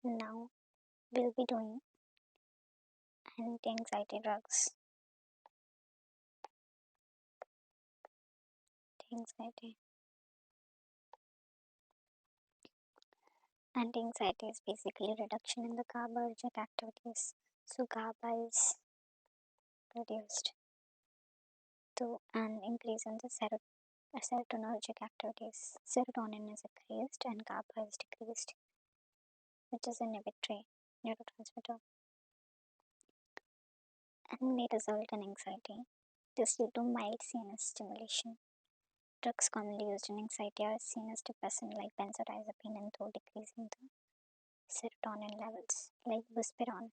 Now we'll be doing anti-anxiety drugs. Anxiety. Anti-anxiety is basically reduction in the GABAergic activities. So GABA is reduced to an increase in the serotonergic activities. Serotonin is increased and GABA is decreased, which is an inhibitory neurotransmitter and may result in anxiety. This due to mild CNS stimulation. Drugs commonly used in anxiety are CNS depressant like benzodiazepine and though decreasing the serotonin levels like buspirone.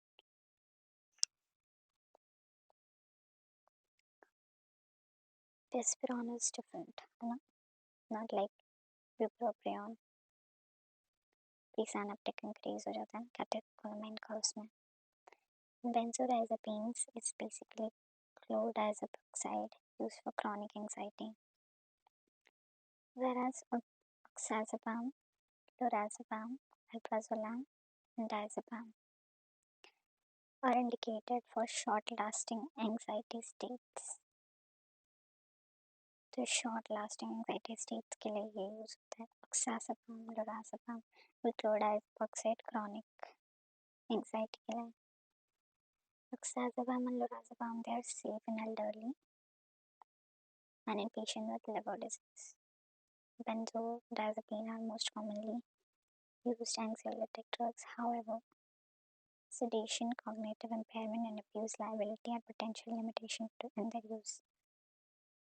Buspirone is different, not like bupropion. Presynaptic increase हो जाता है catecholamine का उसमें. Benzodiazepines is basically chlordiazepine oxide used for chronic anxiety, whereas oxazepam, lorazepam, alprazolam, and diazepam are indicated for short-lasting anxiety states. तो short lasting anxiety states के लिए ये use होता है oxazepam, lorazepam with chlordiazepine oxide chronic anxiety के लिए. Oxazepam and lorazepam they are safe in elderly and in patients with liver disease. Benzodiazepine are most commonly used anxiolytic drugs. However, sedation, cognitive impairment, and abuse liability are potential limitations in their use.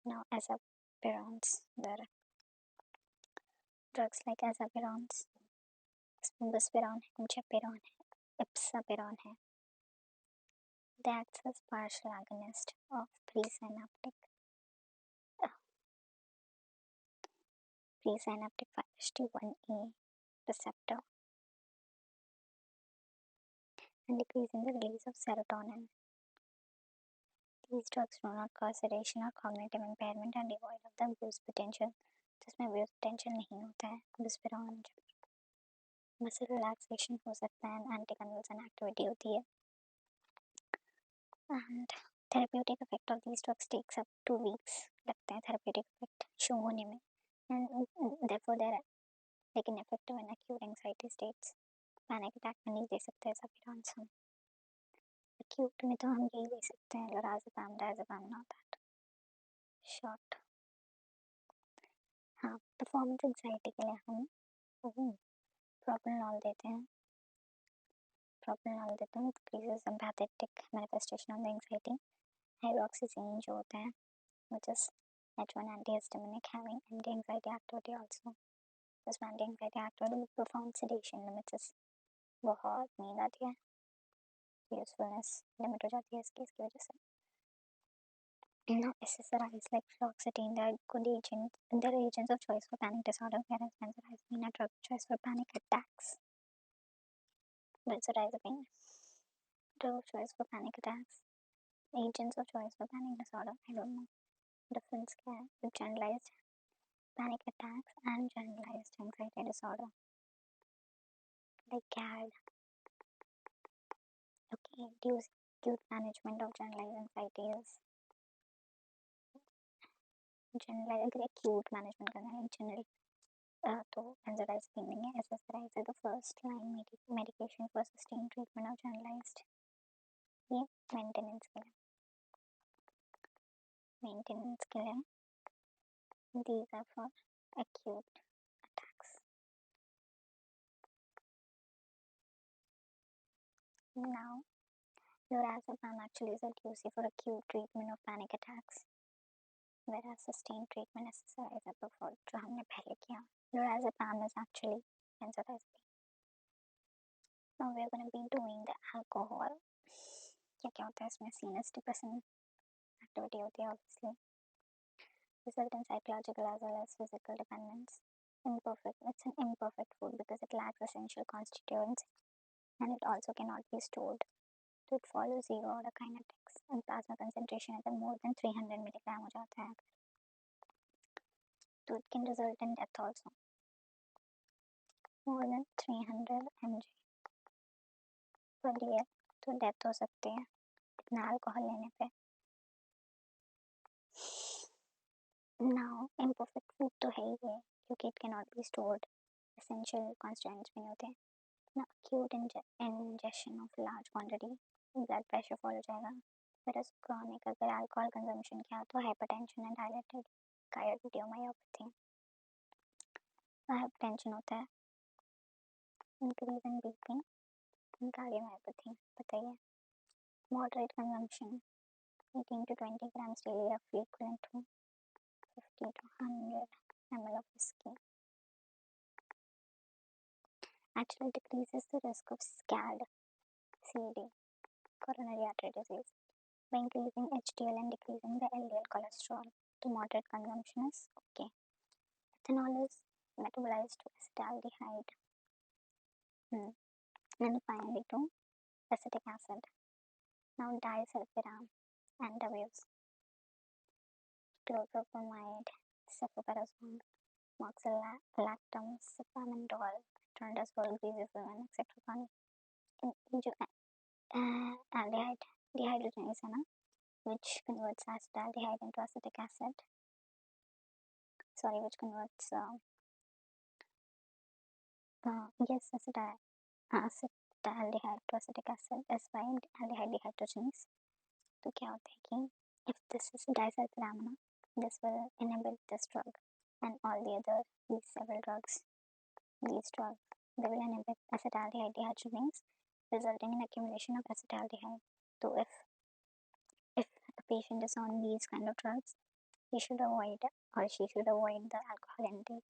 Now, azapirons, there are drugs like azapirons, buspirone है, gemcipiron है, ipsapiron है. They act as partial agonist of presynaptic 5-HT1A receptor and decreasing the release of serotonin. These drugs do not cause sedation or cognitive impairment and devoid of the abuse potential. जिसमें abuse potential नहीं होता है. buspirone muscle relaxation हो सकता है, anti convulsion activity होती है. And therapeutic effect of these drugs takes up 2 weeks लगता है therapeutic effect शो होने में, and therefore they are like ineffective in acute anxiety states. Panic attack में नहीं दे सकते ज़ापिरॉन्स हम. एक्यूट में तो हम यही ले सकते हैं लोराज़ेपाम, डायज़ेपाम, नॉट दैट शॉर्ट. हाँ, परफॉर्मेंस एंजाइटी के लिए हम प्रोप्रानोल देते हैं. increases sympathetic manifestation of the anxiety. Hydroxyzine जो होता है which is H1 antihistaminic having anti-anxiety activity also. जिसमें anti-anxiety activity with profound sedation limits बहुत नींद आती है, यूजफुलनेस लिमिट हो जाती है इसकी वजह से. Now, SSRIs like fluoxetine, they are good agents. They are agents of choice for panic disorder, whereas benzodiazepine are drug of choice for panic attacks. Benzodiazepine, drug of choice for panic attacks. Agents of choice for panic disorder. I don't know difference क्या है with generalized panic attacks and generalized anxiety disorder. Like GAD. Okay, acute management of generalized anxiety is generalized acute management करना है general. तो benzodiazepine नहीं है. SSRIs are the first line medication for sustained treatment of generalized. ये maintenance के लिए. These are for acute attacks. Now, lorazepam actually is a DOC for acute treatment of panic attacks, whereas sustained treatment SSRIs are preferred. जो हमने पहले किया. Lorazepam is actually benzodiazepine. Now we are going to be doing the alcohol. क्या होता है इसमें? CNS depressant activity होती है obviously. Result in psychological as well as physical dependence. It's an imperfect food because it lacks essential constituents and it also cannot be stored. So it follows zero order kinetics and plasma concentration at more than 300 milligram हो जाता है. So it can result in death also. More than 300 mg. पर लिए तो death हो सकती है इतना अल्कोहल लेने पे। नाउ इम्परफेक्ट फूड तो है ही है क्योंकि it can not be stored, essential constituents भी नहीं होते। ना acute ingestion of large quantity blood pressure fall हो जाएगा। whereas chronic अगर अल्कोहल कंजम्पशन किया तो hypertension and dilated cardiomyopathy, hypertension होता है, increase in BP and cardiomyopathy बताइए। Moderate consumption 18 to 20 grams daily roughly equivalent to 50 to 100 ml of whiskey actually decreases the risk of SCAD, CAD, coronary artery disease, by increasing HDL and decreasing the LDL cholesterol. तो moderate consumption is okay. Ethanol is metabolized to acetaldehyde and finally to acetic acid. Now disulfiram, antabuse, chlorpropamide, cefoperazone, moxilactam, cipamendol, tronidazole, greasepril, etc. ये जो aldehyde dehydrogenase है ना, which converts acetaldehyde into acetic acid. Sorry, which converts acetaldehyde to acetic acid is by aldehyde dehydrogenase. तो क्या होता है कि if this is disulfiram, this will inhibit this drug and all the other these several drugs, these drugs they will inhibit acetaldehyde dehydrogenase, resulting in accumulation of acetaldehyde. So if a patient is on these kind of drugs, he should avoid or she should avoid the alcohol intake.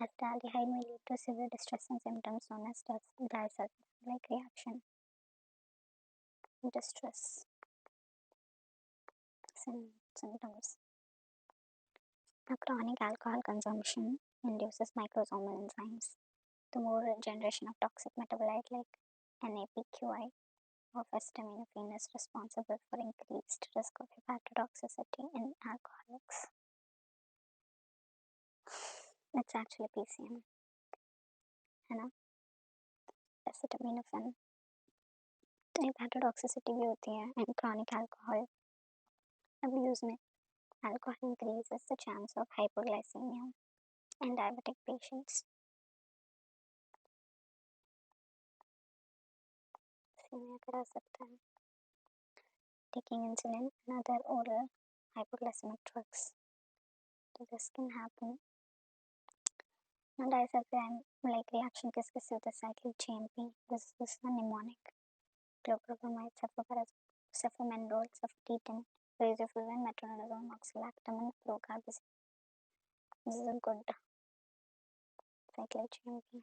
Acetaldehyde may lead to severe distressing symptoms known as disulfiram-like reaction. Distress symptoms. A chronic alcohol consumption induces microsomal enzymes. The more generation of toxic metabolite like NAPQI of acetaminophen is responsible for increased risk of hepatotoxicity in alcoholics. It's actually PCM, है ना, acetaminophen. तो hepatotoxicity भी होती है and chronic alcohol abuse में alcohol increases the chance of hypoglycemia in diabetic patients. Simia करा सकता है. Taking insulin and other oral hypoglycemic drugs. So this can happen. Now disulfiram-like reaction किस किस से होता है? Cyclic GMP. This is a mnemonic. Chlorpropamide, cefamendol, cefotetin, greasepril, metronidazole, moxilactam, and procarbazine. This is a good cyclic GMP.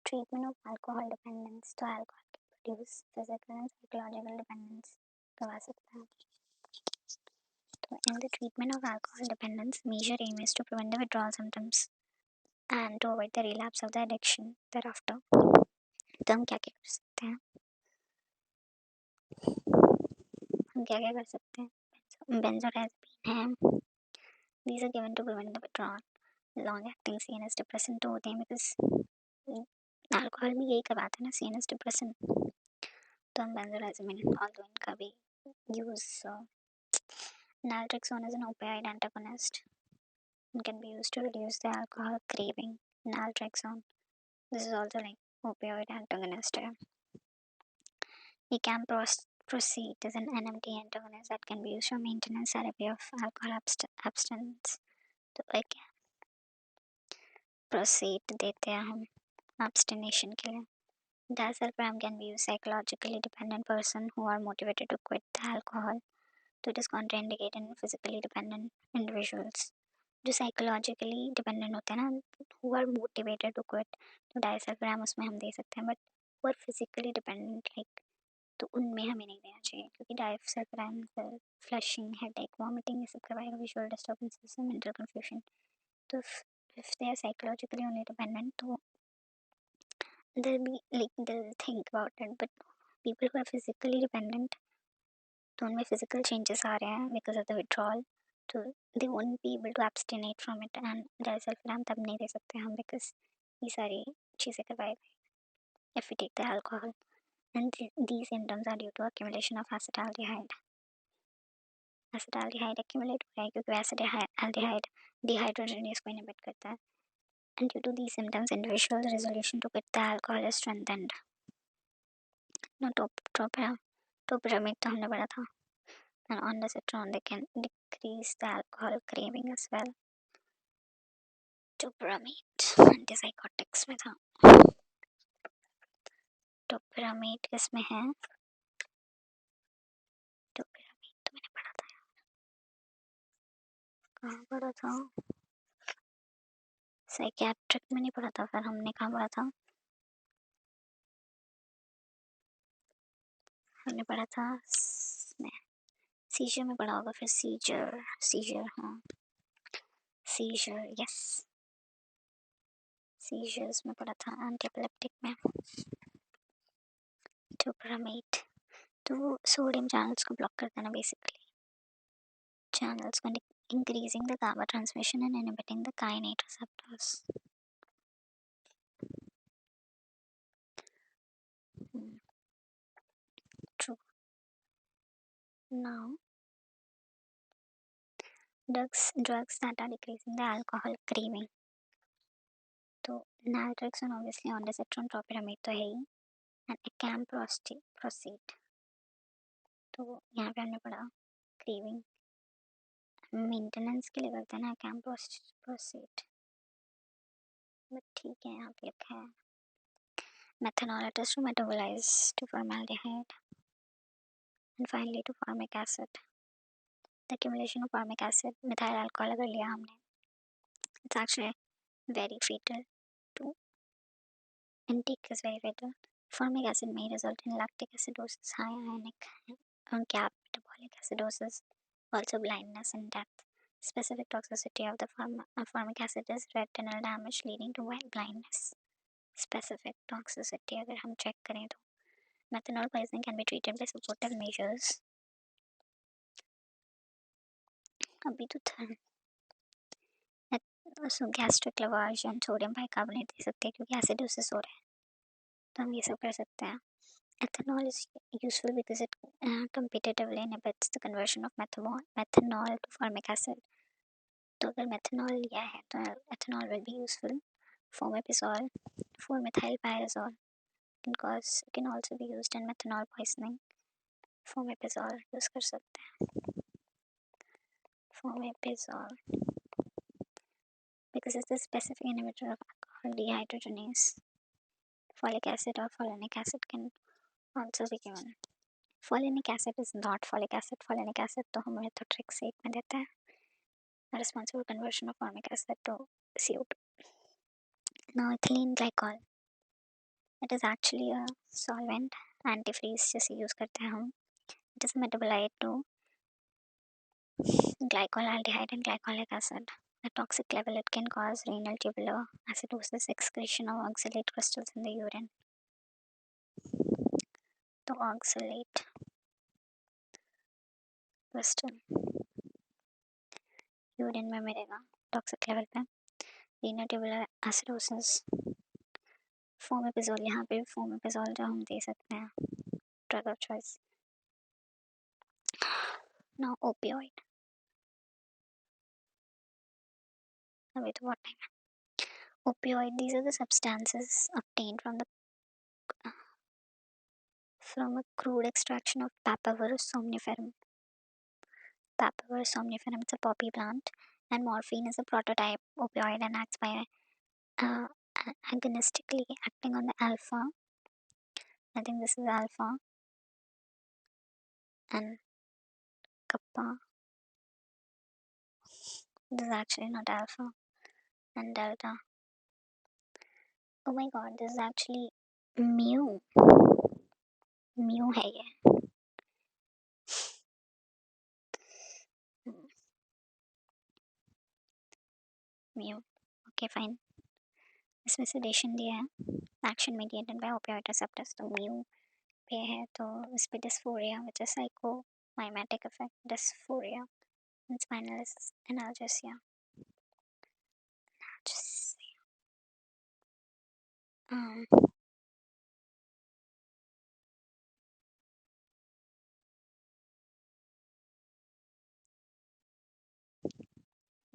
Treatment of alcohol dependence. तो alcohol can produce physical and psychological dependence करवा सकता है. So in the treatment of alcohol dependence, major aim is to prevent the withdrawal symptoms and to avoid the relapse of the addiction thereafter. तो हम क्या क्या कर सकते हैं? Benzodiazepine है. These are given to prevent the withdrawal. Long-acting CNS depressant तो होते हैं because alcohol भी यही करवाता है ना, CNS depressant. तो हम benzodiazepine, although इनका भी use naltrexone is an opioid antagonist and can be used to reduce the alcohol craving. Naltrexone, this is also like opioid antagonist. You can proceed as an NMD antagonist that can be used for maintenance therapy of alcohol abstinence. तो एक proceed देते हैं हम abstination के लिए. Disulfiram can be used psychologically dependent person who are motivated to quit the alcohol. So it is contraindicated in physically dependent individuals. जो psychologically dependent होते हैं ना, who are motivated to quit, तो disulfiram उसमें हम दे सकते हैं. But who are physically dependent like, तो उनमें हमें नहीं देना चाहिए क्योंकि disulfiram flushing, headache, vomiting ये सब करवाएगा, visual disturbances, mental confusion. तो if they are psychologically only dependent, तो they'll think about it. But people who are physically dependent, तो उनमें physical changes आ रहे हैं because of the withdrawal, तो they won't be able to abstinate from it. And disulfiram तब नहीं दे सकते हम because ये सारी चीज़ें करवाएगा if we take the alcohol. and these symptoms are due to accumulation of acetaldehyde. acetaldehyde accumulate हो रहा है क्योंकि acetaldehyde dehydrogenase को inhibit करता है, and due to these symptoms individual resolution to quit the alcohol is strengthened. No topiramate तो हमने पढ़ा था, and ondansetron they can decrease the alcohol craving as well. topiramate antipsychotics में था. topiramate किसमें है? topiramate तो मैंने पढ़ा था यार, कहाँ पढ़ा था? साइकियाट्रिक में नहीं पढ़ा था, फिर हमने कहाँ पढ़ा था? हमने पढ़ा था सीजर में पढ़ा होगा, फिर सीजर हाँ सीजर यस सीजर्स में पढ़ा था, एंटीएपिलेप्टिक में. टोपिरामेट तो सोडियम चैनल्स को ब्लॉक करता है ना, बेसिकली channels को increasing the GABA transmission and inhibiting the kainate receptors. True. Now drugs that are decreasing the alcohol craving. तो naltrexone obviously ondansetron topiramate तो है ही, and acamprosate तो यहाँ पे हमने पढ़ा craving मेंटेनेंस के लिए करते हैं ना acamprosate, बट ठीक है यहाँ पे लिखा है methanol it is to metabolize to formaldehyde and finally to formic acid. The accumulation of formic acid methyl alcohol अगर लिया हमने, it's actually very fatal to intake is very fatal. Formic acid may result in lactic acidosis, high ionic and gap metabolic acidosis, also blindness and death. Specific toxicity of the formic acid is retinal damage leading to white blindness. Specific toxicity अगर हम check करें तो methanol poisoning can be treated by supportive measures. अभी तो था gastric lavage and sodium bicarbonate दे सकते हैं क्योंकि एसिडोसिस हो रहा है, तो हम ये सब कर सकते हैं. Ethanol is useful because it competitively inhibits the conversion of methanol to formic acid. तो अगर methanol लिया है तो ethanol will be useful. Fomepizole, 4-methylpyrazole can also be used in methanol poisoning. Fomepizole use कर सकते हैं. Fomepizole because it's a specific inhibitor of alcohol dehydrogenase. Folic acid or folinic acid can also be given. Folinic acid is not folic acid. Folinic acid तो हम methotrexate में देते हैं, responsible conversion of formic acid to CO2. Now ethylene glycol, it is actually a solvent, antifreeze जैसे use करते हैं हम. It is a metabolite to glycolaldehyde and glycolic acid. At toxic level, it can cause renal tubular acidosis, excretion of oxalate crystals in the urine. तो oxalate crystal urine में मिलेगा toxic level पे, renal tubular acidosis. फोमेपिजोल, यहाँ पे फोमेपिजोल जो हम दे सकते हैं, drug of choice. Now opioid, अभी तो बहुत टाइम है. Opioid, these are the substances obtained from a crude extraction of Papaver somniferum. Papaver somniferum is a poppy plant, and morphine is a prototype opioid and acts by agonistically acting on the alpha. I think this is alpha and kappa. This is actually not alpha and delta. Oh my god, this is actually mu. Mu है ये. Mu. Okay, fine. इसमें sedation दिया है. Action mediated by opioid receptors. तो mu पे है तो इस पे dysphoria, which is psychomimetic effect, dysphoria, and spinal analgesia. Um,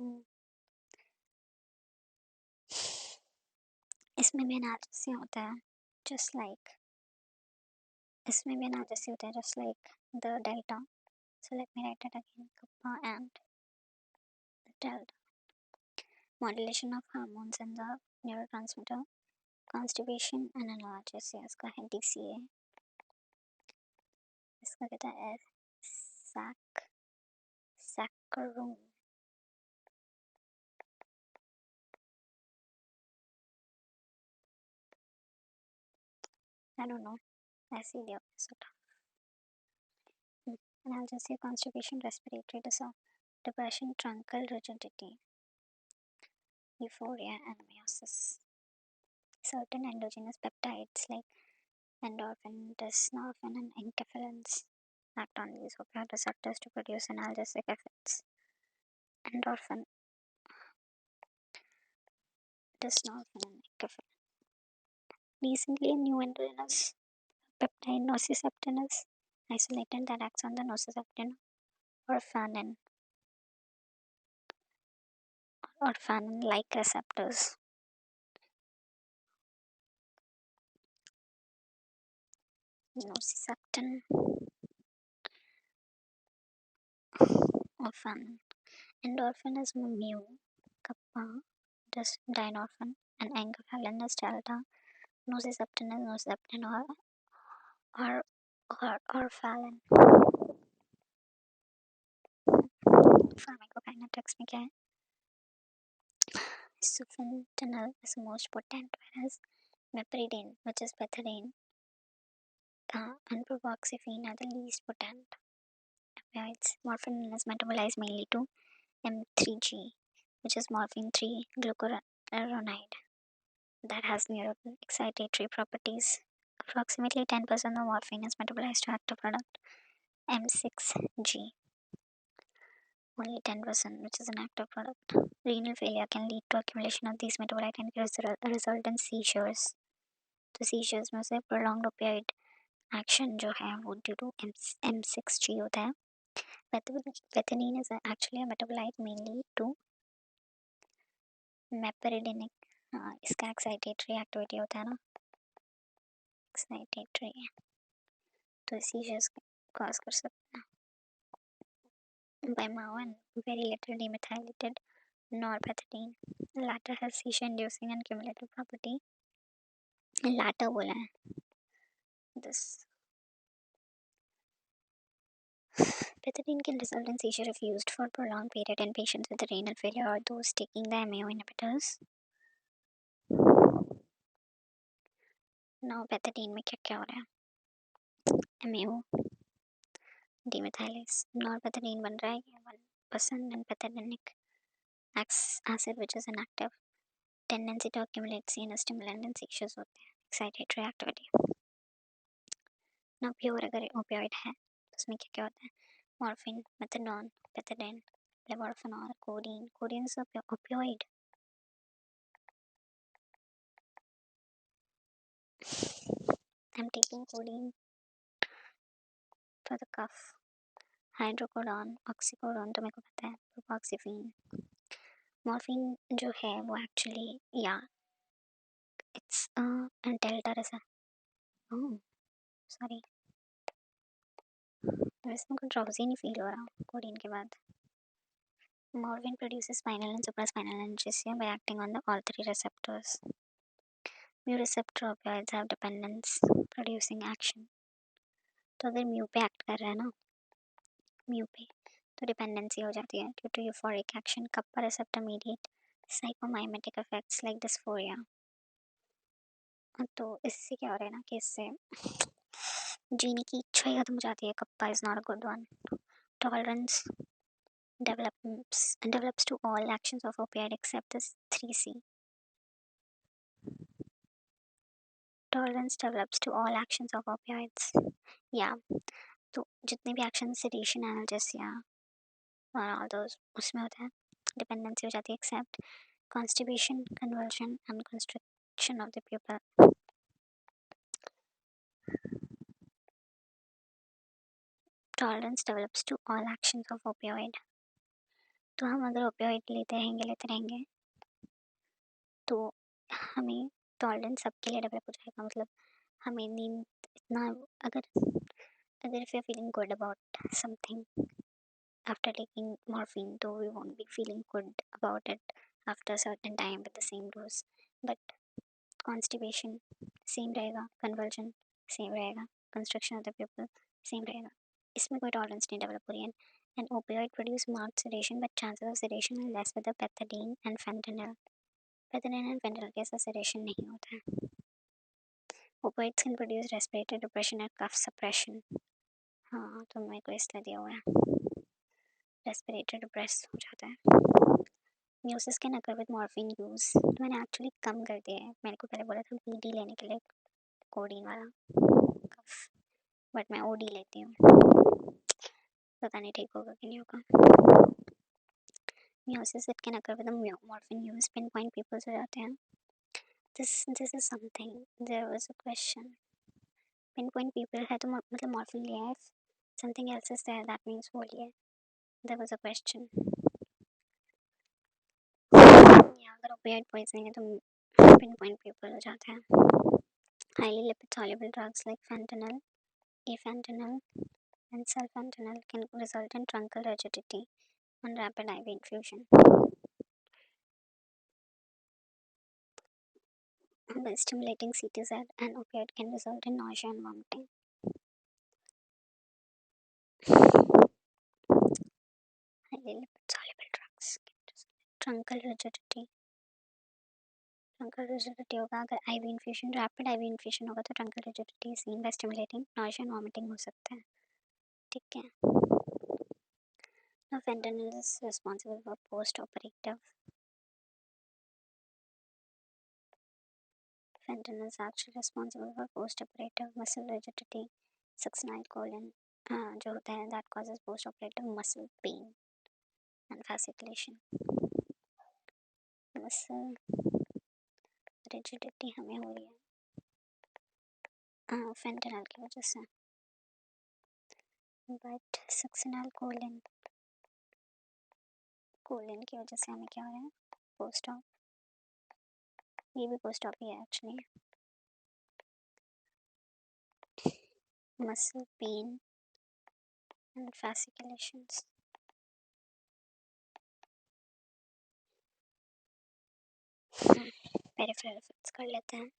हम्म, इसमें भी एनालिसिस होता है जस्ट लाइक इसमें भी एनालिसिस होता है just like the delta. So let me write it again. Kappa and delta. Modulation of hormones and the neurotransmitter. Constipation and analgesia. इसका है DCA. इसका कहता है sac saccharum. I don't know. ऐसे ही दिया होगा. Analgesia, constipation, respiratory disorder, depression, truncal rigidity, euphoria, and meiosis. Certain endogenous peptides like endorphin, dysnorphin, and enkephalins act on these opioid receptors to produce analgesic effects. Endorphin, dysnorphin, and enkephalin. Recently, a new endogenous peptide nociceptin is isolated that acts on the nociceptin or fannin-like receptors. Nociceptin or fannin. Endorphin is mu, kappa, dynorphin, and enkephalin is delta. Nociceptin is nociceptin or phalin. Pharmacokinetics में क्या है? Sufentanil is the most potent, whereas meperidine, which is pethidine, and propoxyphene are the least potent opioids. Morphine is metabolized mainly to M3G, which is morphine 3 glucuronide that has neuroexcitatory properties. Approximately 10% of morphine is metabolized to active product M6G. Only 10%, which is an active product. Renal failure can lead to accumulation of these metabolites and result in seizures. तो seizures में से prolonged opioid action जो है वो due to M6G होता है. Pethidine is actually a metabolite mainly to meperidinic. इसका excitatory activity होता है ना, excitatory, तो seizures cause कर सकता है. By MAO and very little demethylated norpethidine. Latter has seizure-inducing and cumulative property. Latter बोला है. This pethidine can result in seizure if used for prolonged period in patients with renal failure or those taking the MAO inhibitors. Now pethidine में क्या क्या हो रहा है? MAO demethylase. Norpethidine बन रहा है 1% and pethidinic acid which is inactive. Tendency to accumulate CNS stimulant and seizures होते हैं. Excitatory activity. Now pure अगर opioid है तो उसमें क्या क्या होता है? Morphine, methadone, pethidine, levorphanol, codeine. Codeine is an opioid. I'm taking codeine for the cough. Hydrocodone, oxycodone तो मेरे को पता है. Propoxyphene. Morphine जो है वो actually it's a delta receptor. Oh, sorry. वैसे मेरे को ड्राउजी नहीं फील हो रहा कोडीन के बाद. Morphine produces spinal and supraspinal analgesia by acting on all three receptors. Mu receptor opioids have dependence producing action. तो अगर म्यू पे एक्ट कर रहा है ना, म्यू पे, तो डिपेंडेंसी हो जाती है due to euphoric action. Kappa receptor mediate psychomimetic effects like dysphoria. तो इससे क्या हो रहा है ना कि इससे जीने की इच्छा ही खत्म हो जाती है. Kappa is not a good one. Tolerance develops to all actions of opioid except the 3C. Tolerance develops to all actions of opioids. Yeah. तो जितने भी एक्शन sedation analgesia और all those उसमें होता है. डिपेंडेंसी हो जाती है except constipation, convulsion and constriction of the pupil. Tolerance develops to all actions of opioid. तो हम अगर ओपियोइड लेते रहेंगे तो हमें टॉलरेंस सबके लिए डेवलप हो जाएगा, मतलब हमें नींद इतना, अगर अगर if you're feeling good about something after taking morphine, तो we won't be feeling good about it after a certain time with the same dose. But constipation same रहेगा, convulsion सेम रहेगा, constriction of the pupil same रहेगा, इसमें कोई tolerance नहीं develop हो रही है. And opioid produce marked sedation, but chances of sedation are less with the pethidine and fentanyl. Pethidine and fentanyl के साथ sedation नहीं होता है. Opioids can produce respiratory depression and cough suppression. हाँ तो मेरे को इसलिए दिया हुआ है, रेस्पिरेटरी डिप्रेस हो जाता है. Meiosis can occur with morphine use. मैंने एक्चुअली कम कर दिया है, मेरे को पहले बोला था बीडी लेने के लिए, कोडीन वाला कफ, बट मैं ओडी लेती हूँ, पता नहीं ठीक होगा कि नहीं होगा. Miosis it can occur with morphine use. Pin point pupils हो जाते हैं. This is something, there was a question. Pin point pupil है तो मतलब मॉर्फिन लिया है, something else is there that means वो लिया है. There was a question. या अगर ओपिएट पॉइजनिंग है तो पिन पॉइंट पीपल हो जाते हैं. Highly lipid soluble drugs like fentanyl, afentanyl, and sulfentanyl can result in truncal rigidity on rapid IV infusion. By stimulating CTZ, an opioid can result in nausea and vomiting. Highly lipid soluble drugs can result in truncal rigidity. Truncal rigidity होगा अगर IV infusion, rapid IV infusion होगा तो truncal rigidity seen by stimulating noise and vomiting हो सकता है. ठीक है. Now fentanyl is responsible for post-operative. Fentanyl is actually responsible for post-operative muscle rigidity, succinylcholine जो होता है that causes post-operative muscle pain and fasciculation. Muscle rigidity हमें हो रही है fentanyl की वजह से, but succinylcholine कोलिन की वजह से हमें क्या हो रहा है, पोस्ट ऑप. ये भी पोस्ट ऑप ही है actually. Muscle pain and fasciculations. Peripheral effects कर लेते हैं.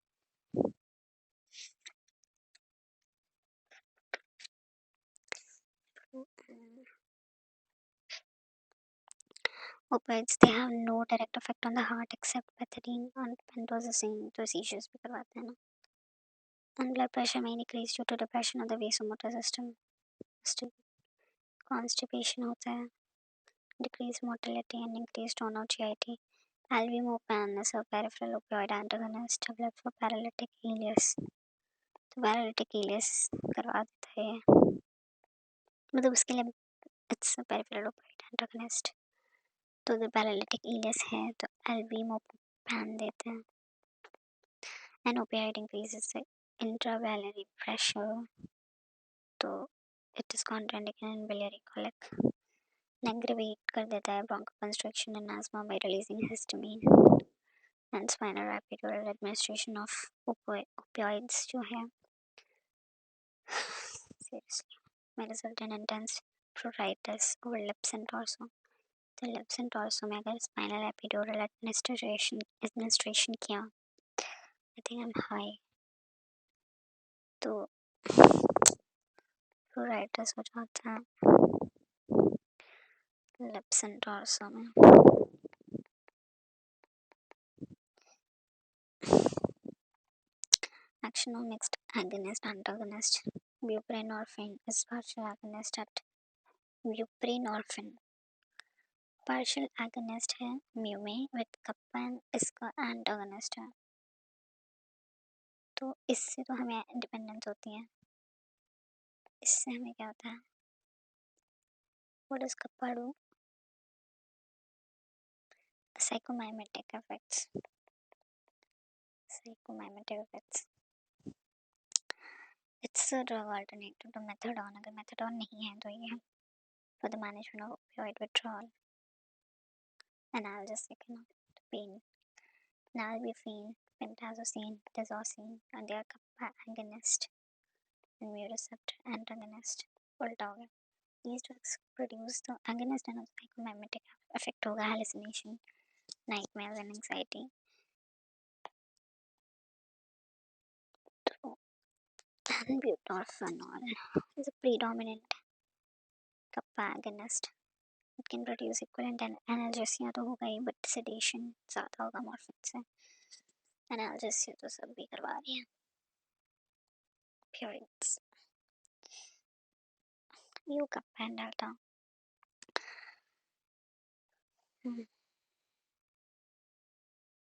Opioids, they have no direct effect on the heart except pethidine and pentosacine, तो seizures भी करवाते हैं ना. And blood pressure may decrease due to depression of the vasomotor system. Constipation होता है, decreased motility and increased tone of GIT. Albumin is a peripheral opioid antagonist developed for paralytic ileus. तो paralytic ileus करवा देता है, मतलब उसके लिए it's a peripheral opioid antagonist. तो the paralytic ileus है तो albumin देते हैं. An opioid increases the intravenous pressure, तो it is contraindicated in biliary colic. Aggravate कर देता है bronchoconstriction and asthma by releasing histamine. And spinal epidural administration of opioids जो है seriously may result in intense pruritus over lips and torso. तो lips and torso में अगर spinal epidural administration किया, I think I'm high, तो pruritus हो जाता है lips and torso में. Action of mixed agonist antagonist. Buprenorphine is partial agonist at buprenorphine. Partial agonist है म्यू में, with कप्पा इसका antagonist है, तो इससे तो हमें इंडिपेंडेंस होती है. इससे हमें क्या होता है, what does kappa do? Psychomimetic effects. Psychomimetic effects. It's a drug alternative to methadone. अगर methadone नहीं है तो ये है for the management of opioid withdrawal. analgesic, pain, nalbuphine, pentazocine, tazocine, and they are kappa agonist and mu receptor antagonist. उल्टा हो गया. These drugs produce the agonist and psychomimetic effect होगा hallucination, nightmares and anxiety. So, butorphanol is a predominant kappa agonist. It can produce equivalent analgesia तो होगा ही, but sedation ज़्यादा होगा morphine से. Analgesia तो सब भी करवा रही हैं. Purines. U kappa and delta.